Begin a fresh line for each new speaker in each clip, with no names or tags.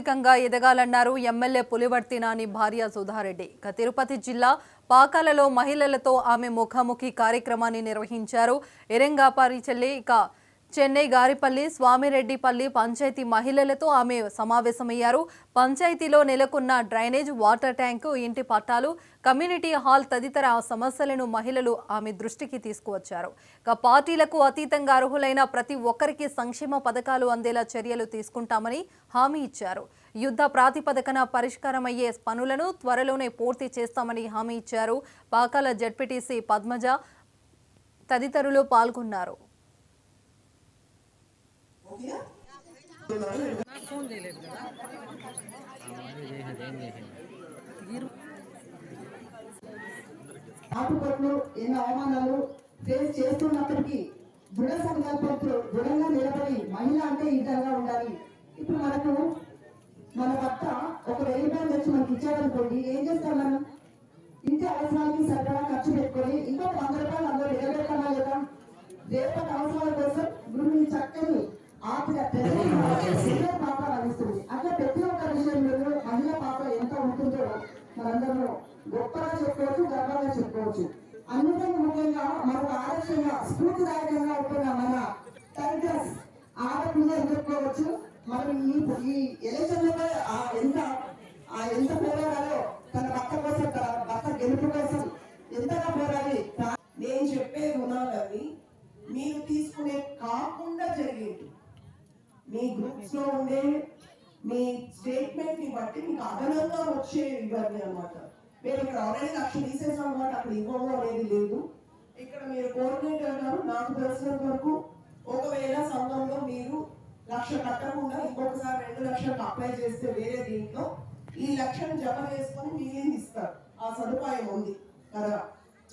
ఆర్థికంగా ఎదగాలన్నారు ఎమ్మెల్యే పులివర్తి నాని భార్య సుధారెడ్డి. తిరుపతి జిల్లా పాకాలలో మహిళలతో ఆమె ముఖాముఖి కార్యక్రమాన్ని నిర్వహించారు. ఎరంగాపారిచెల్లి చెన్నై గారిపల్లి స్వామిరెడ్డిపల్లి పంచాయతీ మహిళలతో ఆమె సమావేశమయ్యారు. పంచాయతీలో నెలకొన్న డ్రైనేజ్, వాటర్ ట్యాంకు, ఇంటి పట్టాలు, కమ్యూనిటీ హాల్ తదితర సమస్యలను మహిళలు ఆమె దృష్టికి తీసుకువచ్చారు. పార్టీలకు అతీతంగా అర్హులైన ప్రతి ఒక్కరికి సంక్షేమ పథకాలు అందేలా చర్యలు తీసుకుంటామని హామీ ఇచ్చారు. యుద్ధ ప్రాతిపదికన పరిష్కారమయ్యే పనులను త్వరలోనే పూర్తి చేస్తామని హామీ ఇచ్చారు. పాకాల జడ్పీటీసీ పద్మజ తదితరులు పాల్గొన్నారు.
ఆటుపట్లు ఎన్నో అవమానాలు ఫేస్ చేస్తున్నప్పటికీ దృఢ సంకల్పంతో దృఢంగా నిలబడి మహిళ అంటే ఈ విధంగా ఉండాలి. ఇప్పుడు మన భర్త ఒక 1000 రూపాయలు తెచ్చి మనకి ఇచ్చారనుకోండి, ఏం చేస్తాం మనం? ఇంటి అవసరాలకి సరిపడా ఖర్చు పెట్టుకొని ఇంకొక 100 రూపాయలు అందులో ఎగబెట్టామా లేదా? రేపటి అవసరాల కోసం గృహిణి చక్కని ఆర్థిక పాత్ర వహిస్తుంది. అట్లా ప్రతి ఒక్క విషయంలో మహిళ పాత్ర ఎంత ఉంటుందో మనందరూ గొప్పగా చెప్పుకోవచ్చు, గర్వంగా చెప్పుకోవచ్చు. అన్నిటికీ ముఖ్యంగా మనకు ఆదర్శంగా స్ఫూర్తిదాయకంగా ఉంటున్న మన టైగర్స్ ఆడపిల్ల చెప్పుకోవచ్చు. మనం ఈ ఎలక్షన్లపై ఎంత పోరాడాలో తన భర్త కోసం, తన భర్త గెలుపు కోసం ఎంతగా పోరాడి.
నేను చెప్పే రుణాలన్నీ మీరు తీసుకునే కాకుండా జరిగేది. మీ గ్రూప్స్ లో ఉండే మీ స్టేట్మెంట్ ని బట్టి మీకు అదనంగా వచ్చే ఇవన్నీ అనమాట. మేము ఇక్కడ ఆల్రెడీ 1,00,000 తీసేసాం అనమాట. అక్కడ ఇవ్వము అనేది లేదు. ఇక్కడ మీరు కోఆర్డినేటర్ గారు నాకు తెలిసినంత వరకు ఒకవేళ సంఘంలో మీరు 1,00,000 కట్టకుండా ఇంకొకసారి 2,00,000 అప్లై చేస్తే వేరే దీంట్లో ఈ 1,00,000 జమ చేసుకొని మీరేం ఇస్తారు. ఆ సదుపాయం ఉంది కదా.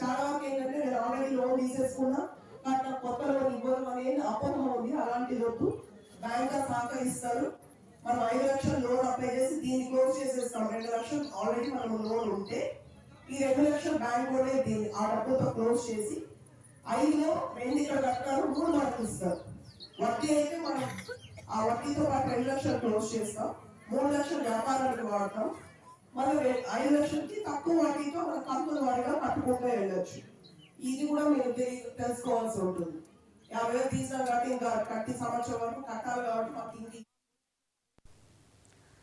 చాలా వరకు ఏంటంటే నేను ఆల్రెడీ లోన్ తీసేసుకున్నా కానీ కొత్త లోన్ ఇవ్వడం అనేది అపోహం ఉంది. అలాంటిది వద్దు. బ్యాంకర్ సహకరిస్తారు. మనం 5 లక్షలు లోన్ అప్లై చేసి దీన్ని క్లోజ్ చేసేస్తాం. 2 లక్షలు ఆల్రెడీ మనం లోన్ ఉంటే ఈ 2 లక్షలు బ్యాంక్ కూడా దీన్ని ఆ డబ్బుతో క్లోజ్ చేసి 5లో 2 ఇక్కడ కట్టారు, 3 మనకు ఇస్తారు. వడ్డీ అయితే మనం ఆ వడ్డీతో పాటు 2 లక్షలు క్లోజ్ చేస్తాం. 3 లక్షలు వ్యాపారాలకు వాడతాం. మనం 5 లక్షలకి తక్కువ వడ్డీతో మన కంపెనీ వాడిగా కట్టుకుంటూ వెళ్ళొచ్చు. ఇది కూడా మీరు తెలుసుకోవాల్సి ఉంటుంది. 50,000 తీసాం కాబట్టి ఇంకా కట్టి సంవత్సరం వరకు కట్టాలి కాబట్టి మాకు ఇంక